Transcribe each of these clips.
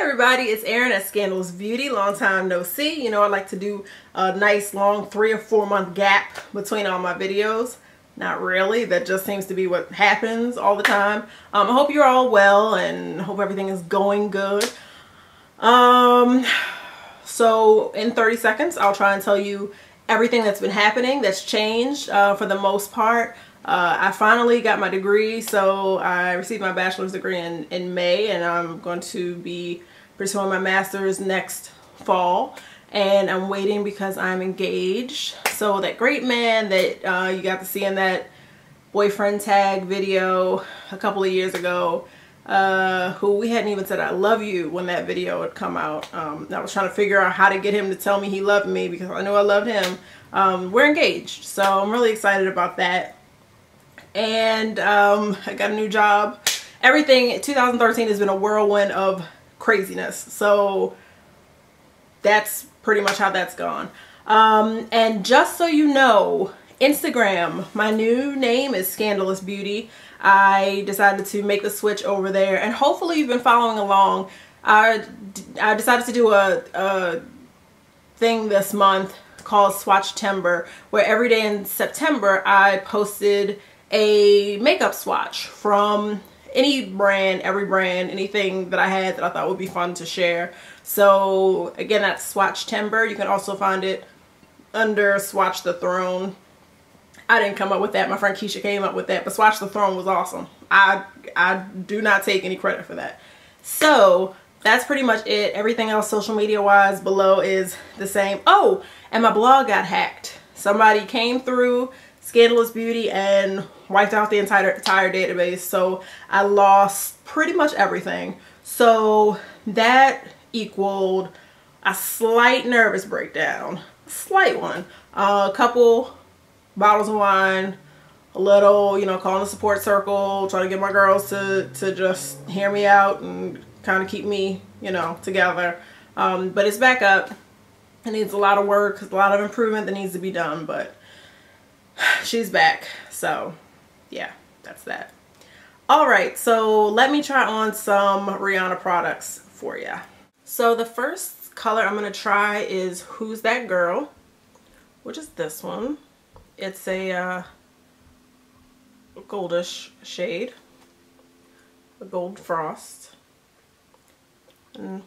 everybody, it's Erin at Scandalous Beauty. Long time no see. You know, I like to do a nice long 3 or 4 month gap between all my videos. Not really, that just seems to be what happens all the time. I hope you're all well and hope everything is going good. So in 30 seconds I'll try and tell you everything that's been happening that's changed for the most part. I finally got my degree, so I received my bachelor's degree in May, and I'm going to be pursuing my master's next fall. And I'm waiting because I'm engaged. So that great man that you got to see in that boyfriend tag video a couple of years ago, who we hadn't even said I love you when that video had come out. I was trying to figure out how to get him to tell me he loved me because I knew I loved him. We're engaged, so I'm really excited about that. And I got a new job. Everything, 2013 has been a whirlwind of craziness. So that's pretty much how that's gone. And just so you know, Instagram, my new name is Scandalous Beauty. I decided to make the switch over there, and hopefully you've been following along. I decided to do a thing this month called Swatchtember, where every day in September I posted a makeup swatch from any brand, every brand, anything that I had that I thought would be fun to share. So again, that's Swatchtember. You can also find it under Swatch the Throne. I didn't come up with that. My friend Keisha came up with that, but Swatch the Throne was awesome. I do not take any credit for that. So that's pretty much it. Everything else social media wise below is the same. Oh, and my blog got hacked. Somebody came through Scandalous Beauty and wiped out the entire database, so I lost pretty much everything. So that equaled a slight nervous breakdown, a slight one, a couple bottles of wine, a little, you know, calling the support circle, trying to get my girls to just hear me out and kind of keep me, you know, together. But it's back up. It needs a lot of work, a lot of improvement that needs to be done, but she's back. So yeah, that's that. All right, so let me try on some Rihanna products for you. So the first color I'm going to try is Who's That Girl, which is this one. It's a goldish shade, a gold frost. And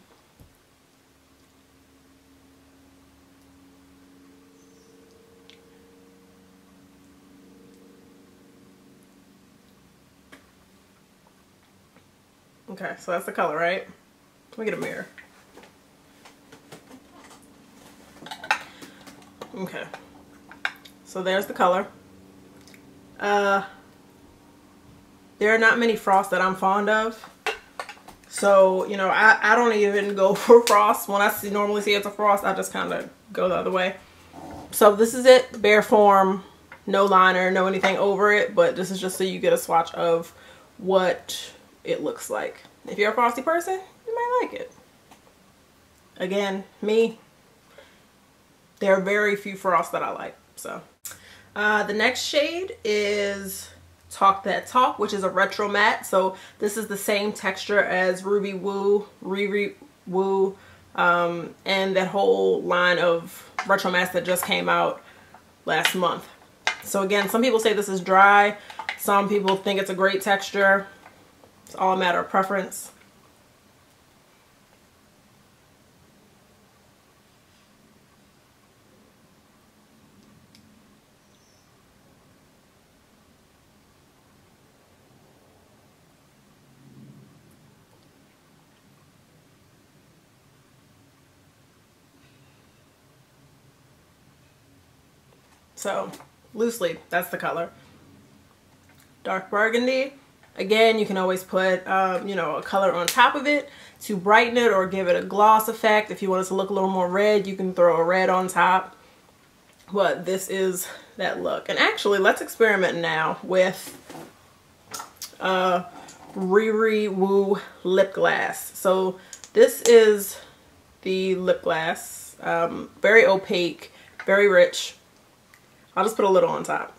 okay, so that's the color, right? Let me get a mirror. Okay, so there's the color. There are not many frosts that I'm fond of. So, you know, I don't even go for frost. When I normally see it's a frost, I just kind of go the other way. So this is it, bare form, no liner, no anything over it, but this is just so you get a swatch of what it looks like. If you're a frosty person, you might like it. Again, me, there are very few frosts that I like. So the next shade is Talk That Talk, which is a retro matte. So this is the same texture as Ruby Woo, Riri Woo, and that whole line of retro mattes that just came out last month. So again, some people say this is dry. Some people think it's a great texture. It's all a matter of preference. So loosely, that's the color. Dark burgundy. Again, you can always put, you know, a color on top of it to brighten it or give it a gloss effect. If you want it to look a little more red, you can throw a red on top. But this is that look. And actually, let's experiment now with Riri Woo lip glass. So this is the lip glass. Very opaque, very rich. I'll just put a little on top.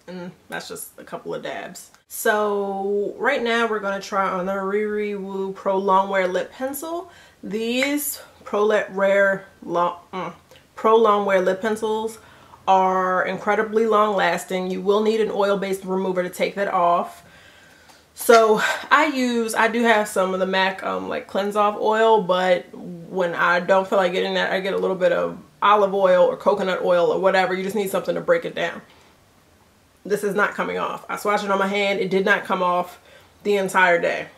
and that's just a couple of dabs. So right now we're going to try on the Riri Woo Pro Longwear Lip Pencil. These Pro Longwear Lip Pencils are incredibly long lasting. You will need an oil-based remover to take that off. So I do have some of the MAC like cleanse off oil, but when I don't feel like getting that, I get a little bit of olive oil or coconut oil or whatever. You just need something to break it down. This is not coming off. I swatched it on my hand. It did not come off the entire day.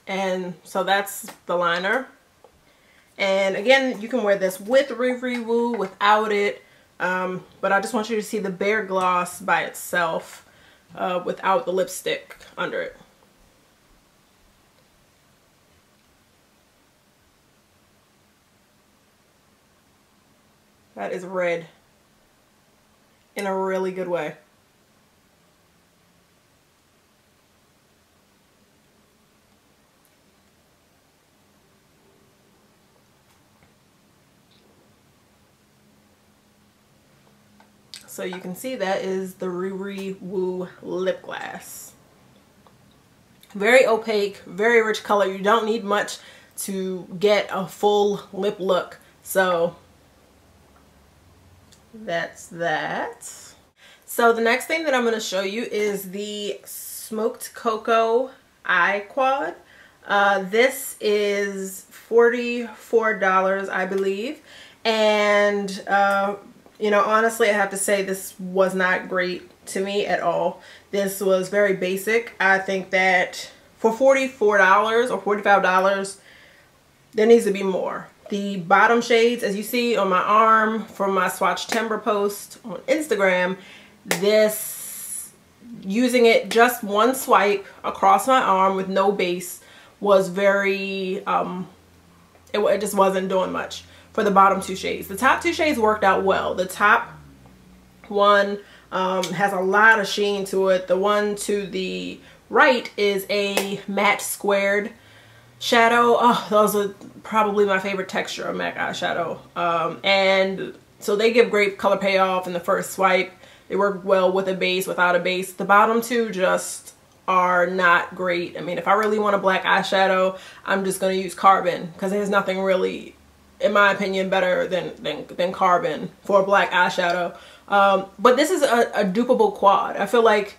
And so that's the liner. And again, you can wear this with Riri Woo, without it. But I just want you to see the bare gloss by itself without the lipstick under it. That is red in a really good way. So you can see that is the Riri Woo lip glass. Very opaque, very rich color. You don't need much to get a full lip look. So that's that. So the next thing that I'm going to show you is the Smoked Cocoa Eye Quad. This is $44, I believe. And you know, honestly, I have to say this was not great to me at all. This was very basic. I think that for $44 or $45, there needs to be more. The bottom shades, as you see on my arm from my Swatch Timber post on Instagram, this, using it just one swipe across my arm with no base, was very, it just wasn't doing much for the bottom two shades. The top two shades worked out well. The top one has a lot of sheen to it. The one to the right is a matte squared shadow. Oh, those are probably my favorite texture of MAC eyeshadow. And so they give great color payoff in the first swipe. They work well with a base, without a base. The bottom two just are not great. I mean, if I really want a black eyeshadow, I'm just going to use Carbon, because there's nothing really, in my opinion, better than Carbon for a black eyeshadow. But this is a dupeable quad. I feel like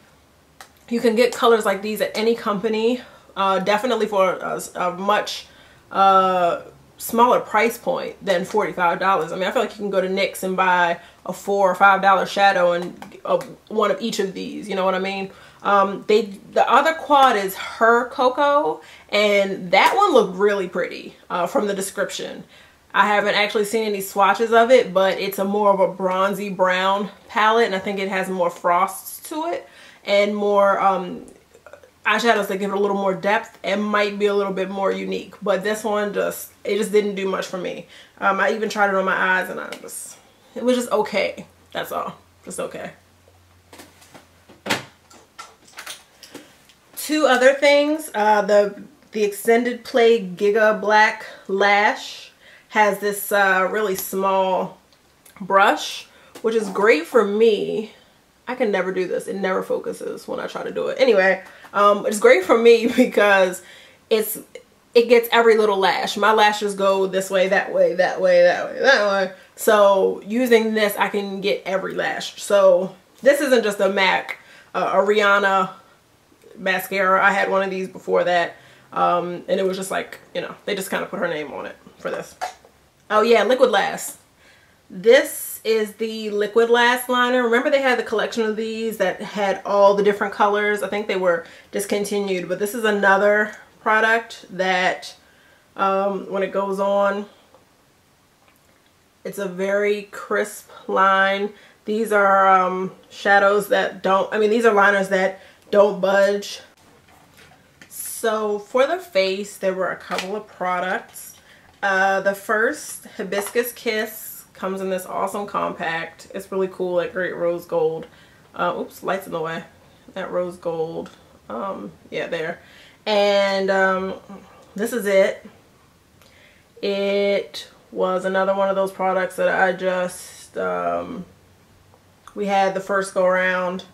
you can get colors like these at any company, definitely for a much smaller price point than $45. I mean, I feel like you can go to NYX and buy a $4 or $5 shadow and one of each of these, you know what I mean? The other quad is Her Cocoa, and that one looked really pretty from the description. I haven't actually seen any swatches of it, but it's a more of a bronzy brown palette, and I think it has more frosts to it and more eyeshadows that give it a little more depth and might be a little bit more unique. But this one just didn't do much for me. I even tried it on my eyes, and it was just okay. That's all. Just okay. Two other things. The Extended Play Giga Black Lash has this really small brush, which is great for me. I can never do this. It never focuses when I try to do it. Anyway, it's great for me because it gets every little lash. My lashes go this way, that way, that way, that way, that way. So using this, I can get every lash. So this isn't just a MAC, a Rihanna mascara. I had one of these before that. And it was just like, you know, they just kind of put her name on it for this. Oh yeah, Liquid Lash. This is the Liquid Lash liner. Remember they had the collection of these that had all the different colors. I think they were discontinued, but this is another product that when it goes on, it's a very crisp line. These are shadows that don't, I mean, these are liners that don't budge. So for the face, there were a couple of products. The first, Hibiscus Kiss, comes in this awesome compact. It's really cool, like great rose gold. Oops, light's in the way. That rose gold. Yeah, there. And this is it. It was another one of those products that I just just, we had the first go around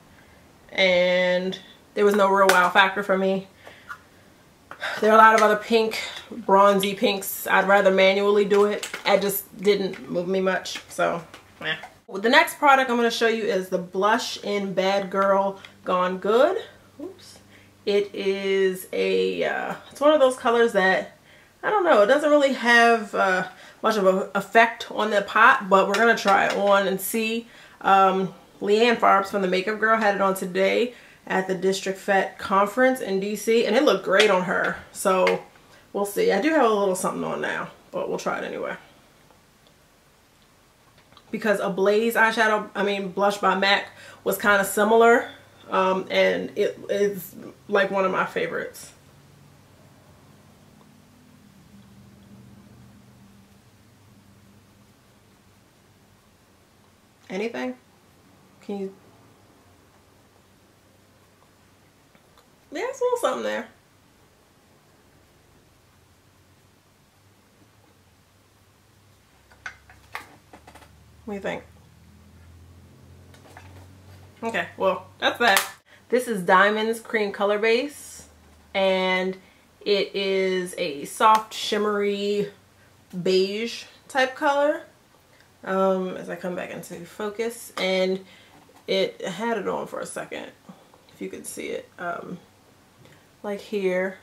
and there was no real wow factor for me. There are a lot of other pink, bronzy pinks. I'd rather manually do it. It just didn't move me much, so eh. The next product I'm going to show you is the blush in Bad Girl Gone Good. Oops. It is a, it's one of those colors that, I don't know, it doesn't really have much of an effect on the pot, but we're going to try it on and see. Leanne Farbs from the Makeup Girl had it on today at the District Fet conference in DC, and it looked great on her, so we'll see. I do have a little something on now, but we'll try it anyway. Because a Blaze eyeshadow, blush by MAC was kind of similar, and it is like one of my favorites. Anything? Can you? Yeah, it's a little something there. What do you think? Okay, well, that's that. This is Diamonds Cream Color Base, and it is a soft, shimmery, beige type color. As I come back into focus, and it had it on for a second, if you could see it, like here,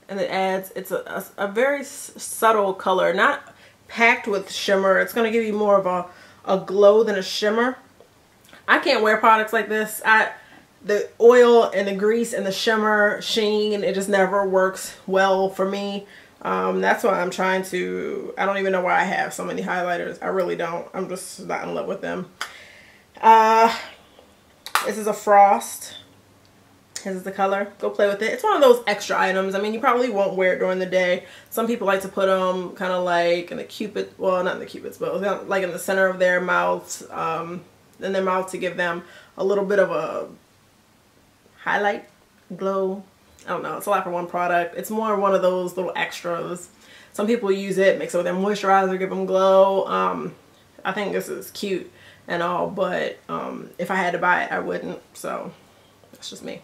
and it adds, it's a very subtle color, not packed with shimmer. It's going to give you more of a glow than a shimmer. I can't wear products like this. The oil and the grease and the shimmer sheen, it just never works well for me. That's why I'm trying to, I don't even know why I have so many highlighters. I really don't. I'm just not in love with them. This is a Frost. This is the color. Go play with it. It's one of those extra items. I mean, you probably won't wear it during the day. Some people like to put them kind of like in the cupid, well, not in the cupid's bow, like in the center of their mouths, in their mouth to give them a little bit of a highlight, glow. I don't know. It's a lot for one product. It's more one of those little extras. Some people use it, mix it with their moisturizer, give them glow. I think this is cute and all, but if I had to buy it, I wouldn't. So that's just me.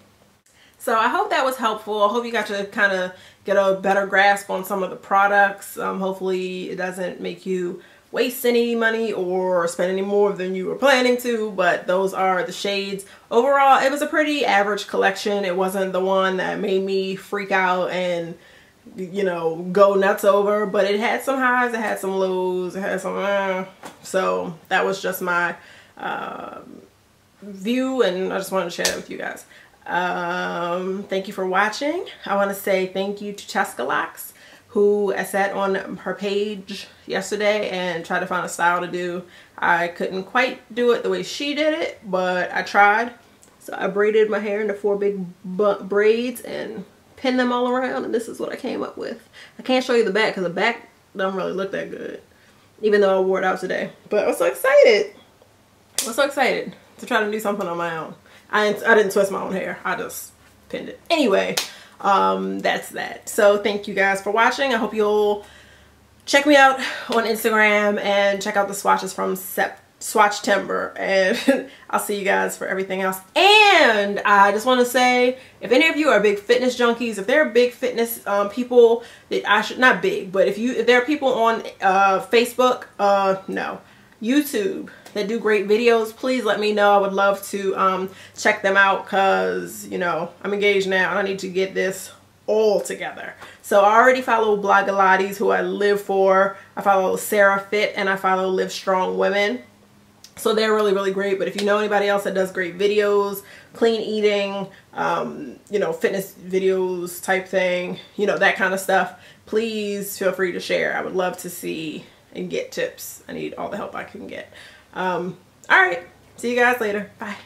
So I hope that was helpful. I hope you got to kind of get a better grasp on some of the products. Hopefully it doesn't make you waste any money or spend any more than you were planning to, but those are the shades. Overall, it was a pretty average collection. It wasn't the one that made me freak out and, you know, go nuts over, but it had some highs, it had some lows, it had some so that was just my view, and I just wanted to share that with you guys. Thank you for watching. I want to say thank you to Scandalous, who I sat on her page yesterday and tried to find a style to do. I couldn't quite do it the way she did it, but I tried. So I braided my hair into 4 big braids and pinned them all around, and this is what I came up with. I can't show you the back because the back doesn't really look that good, even though I wore it out today. But I was so excited. I was so excited to try to do something on my own. I didn't twist my own hair. I just pinned it. Anyway, that's that. So thank you guys for watching. I hope you'll check me out on Instagram and check out the swatches from Swatch Timber, and I'll see you guys for everything else. And I just want to say, if any of you are big fitness junkies, if there are big fitness people that I should, not big, but if there are people on Facebook, no, YouTube that do great videos, please let me know. I would love to check them out, because, you know, I'm engaged now and I need to get this all together. So I already follow Blogalates, who I live for. I follow Sarah Fit, and I follow Live Strong Women. So they're really, really great. But if you know anybody else that does great videos, clean eating, you know, fitness videos type thing, you know, that kind of stuff, please feel free to share. I would love to see and get tips. I need all the help I can get. All right. See you guys later. Bye.